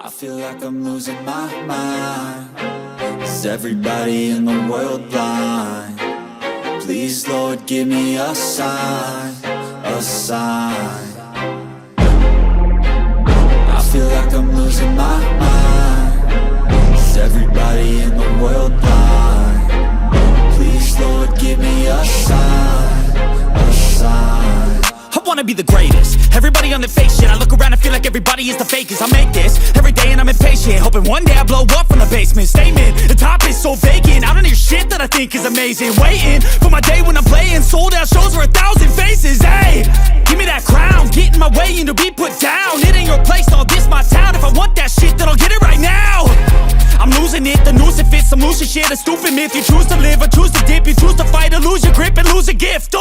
I feel like I'm losing my mind. Is everybody in the world blind? Please, Lord, give me a sign, a sign. I feel like I'm losing my mind. Is everybody in the world blind? Please, Lord, give me a sign, a sign. I wanna be the greatest. Everybody on the fake shit. I look around and feel like everybody is the fakest. I make this every day and I'm impatient, hoping one day I blow up from the basement. Statement, the top is so vacant. I don't hear shit that I think is amazing. Waiting for my day when I'm playing sold out shows for 1,000 faces. Hey, give me that crown, get in my way and to be put down. It ain't your place, no, this my town. If I want that shit, then I'll get it right now. I'm losing it, the noose it fits, some losing shit, a stupid myth. You choose to live or choose to dip, you choose to fight or lose your grip and lose a gift.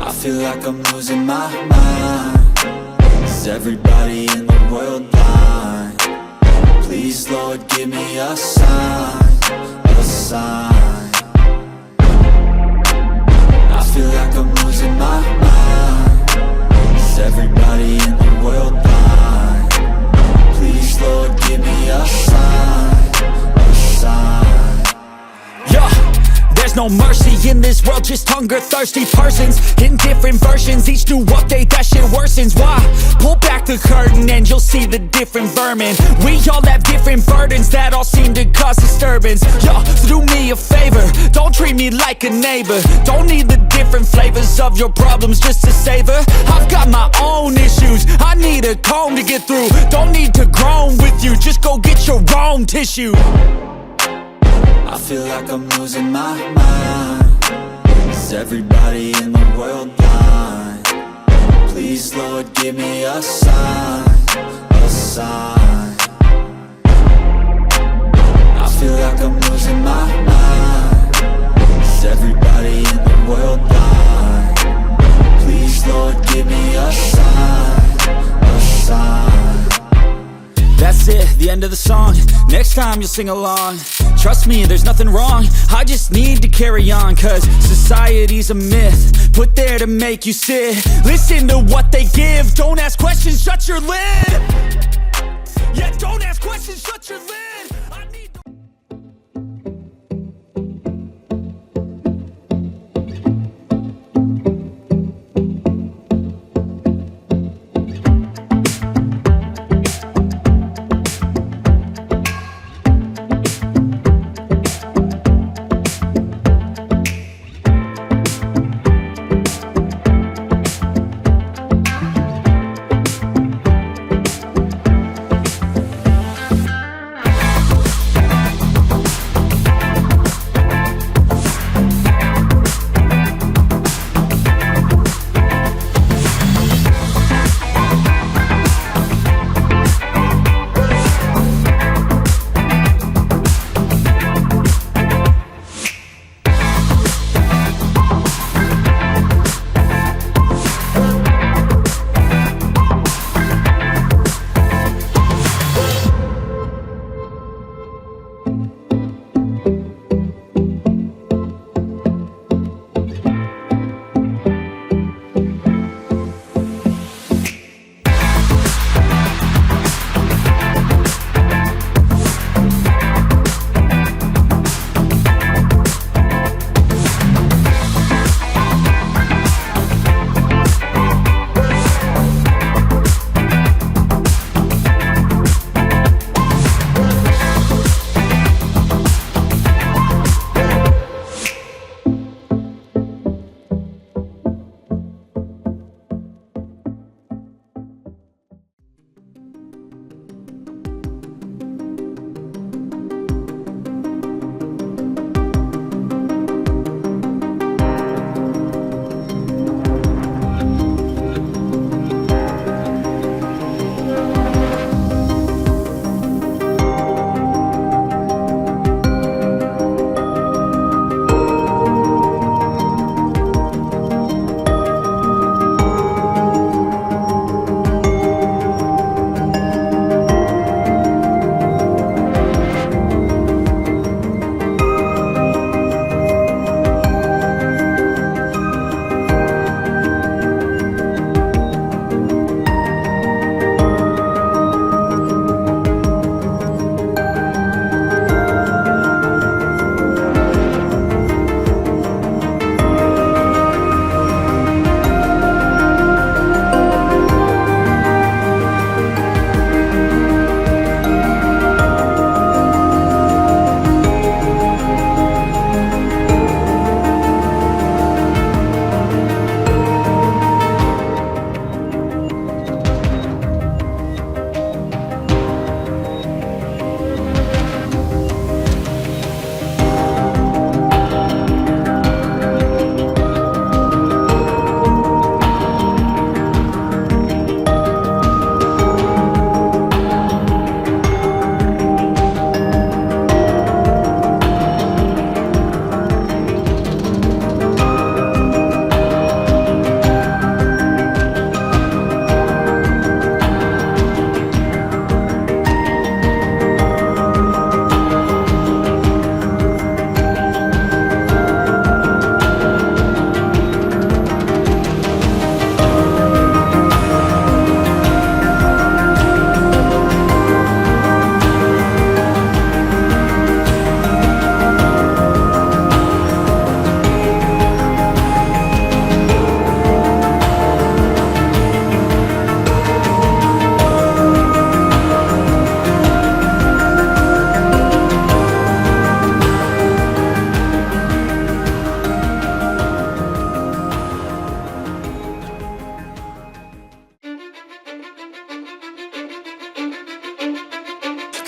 I feel like I'm losing my mind. Is everybody in the world blind? Please, Lord, give me a sign, a sign. I feel like I'm losing my mind. Is everybody in the world blind? Please, Lord, give me a sign, a sign. Yeah. There's no mercy in this world, just hunger-thirsty persons in different versions. Each new update, that shit worsens. Why? Pull back the curtain and you'll see the different vermin. We all have different burdens that all seem to cause disturbance. Yo, so do me a favor, don't treat me like a neighbor. Don't need the different flavors of your problems just to savor. I've got my own issues, I need a comb to get through. Don't need to groan with you, just go get your own tissue. I feel like I'm losing my mind. Is everybody in the world blind? Please, Lord, give me a sign, a sign. I feel like I'm losing my mind. Is everybody in the world blind? Please, Lord, give me a sign, a sign. That's it, the end of the song. Next time you'll sing along. Trust me, there's nothing wrong. I just need to carry on, cause society's a myth put there to make you sit. Listen to what they give. Don't ask questions, shut your lid. Yeah, don't ask questions, shut your lid. I need to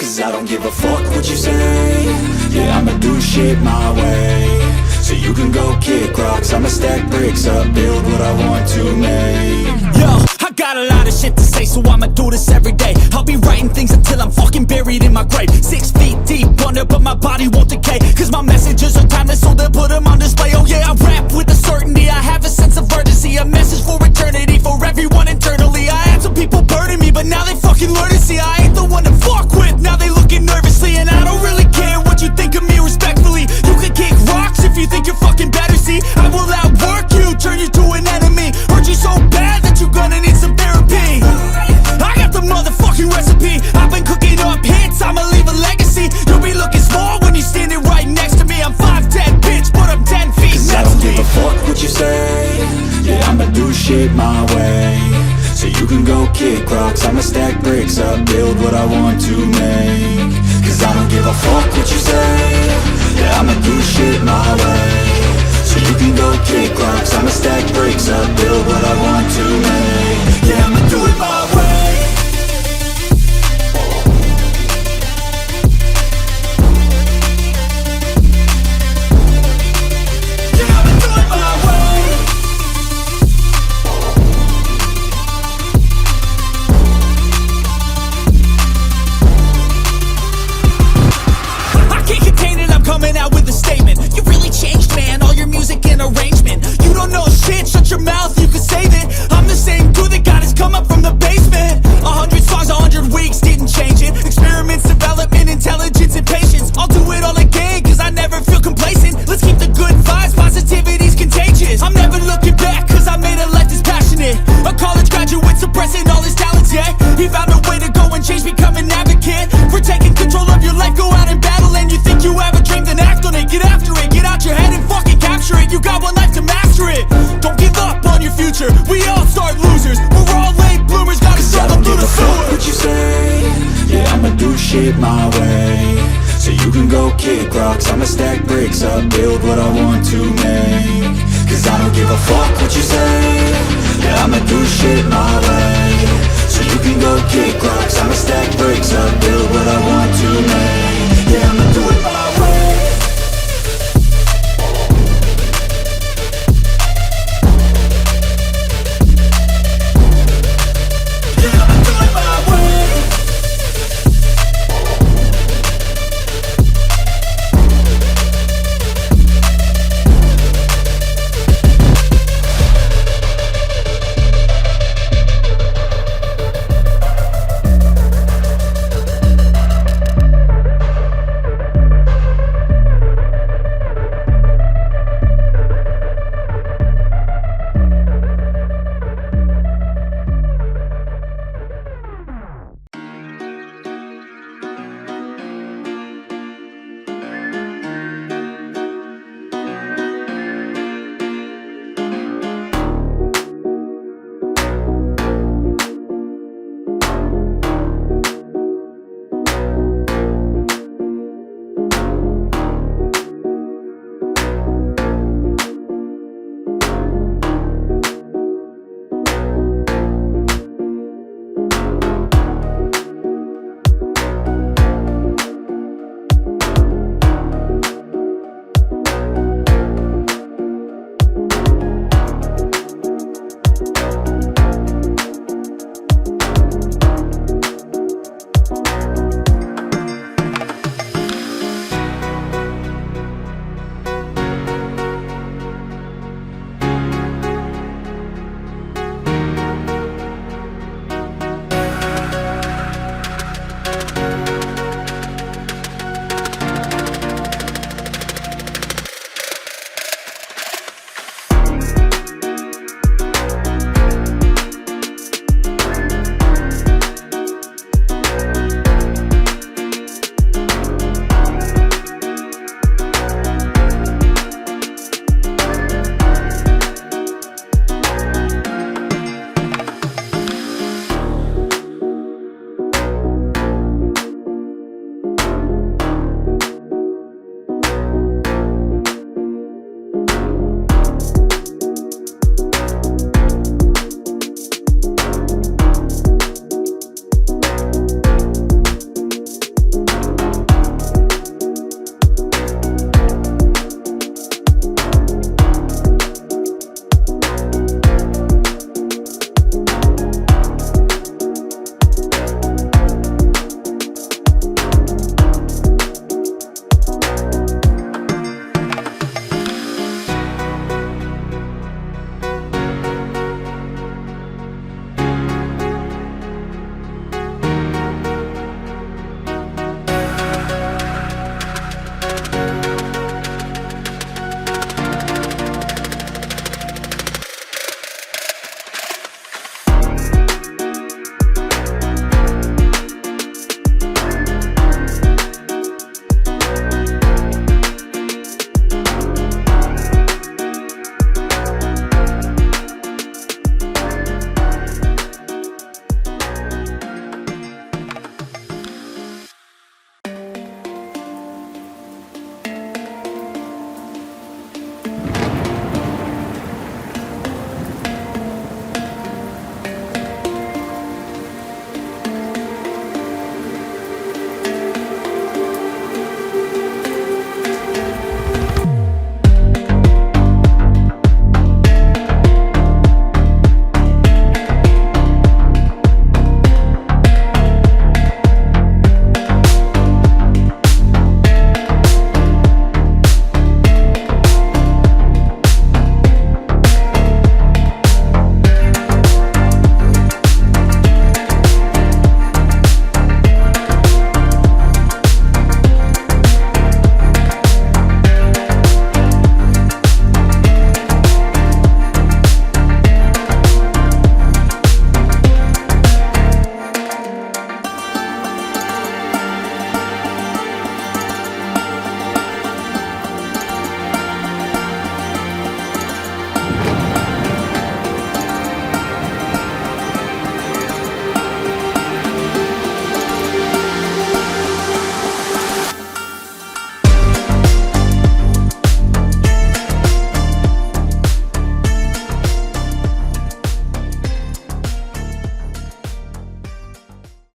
Cause I don't give a fuck what you say. Yeah, I'ma do shit my way. So you can go kick rocks, I'ma stack bricks up, build what I want to make. Yo, I got a lot of shit to say, so I'ma do this every day. I'll be writing things until I'm fucking buried in my grave. 6 feet deep under, but my body won't decay. Cause my messages are timeless, so they'll put them on display. Oh yeah, I rap with a certainty, I have a sense of urgency. A message for eternity, for everyone internally. I had some people burning me, but now they fucking learn to see I ain't the one to fuck with, now they looking nervously. And I don't really care what you think of me respectfully. You can kick rocks if you think you're fucking better, see. I will outwork you, turn you to an enemy. Hurt you so bad that you're gonna need some therapy. I got the motherfucking recipe. I've been cooking up hits, I'ma leave a legacy. You'll be looking small when you're standing right next to me. I'm 5'10", bitch, but I'm 10 feet next to me. I don't give a fuck what you say. Yeah, I'ma do shit my way. So you can go kick rocks, I'ma stack bricks up, build what I want to make. Cause I don't give a fuck what you say. Yeah, I'ma do shit my way. So you can go kick rocks, I'ma stack bricks up, build what I want to make. Yeah, I'ma do it my way. Yeah, I'ma do it my way. I can't contain it, I'm coming out with a statement. You really changed, man, all your music and arrangement. You don't know shit, shut your mouth, you can save it. I'm the same dude that got his come up from the basement. 100 songs, 100 weeks, didn't change it. Experiments, development, intelligence, and patience. I'll do it all again, cause I never feel complacent. Let's keep the good vibes, positivity's contagious. I'm never looking back, cause I made a life that's passionate. A college graduate suppressing all his talents, yeah. He found a way to go and change, become an advocate. For taking control of your life, go out and battle. And you think you have a dream, then act on it. Get after it, get out your head and fucking capture it. You got one life to master it. Don't give up on your future, we all start losers. We're all late bloomers, gotta struggle through the sewer. I don't give a fuck what you say. Yeah, I'ma do shit my way. So you can go kick rocks, I'ma stack bricks up, build what I want to make. Cause I don't give a fuck what you say. Yeah, I'ma do shit my way.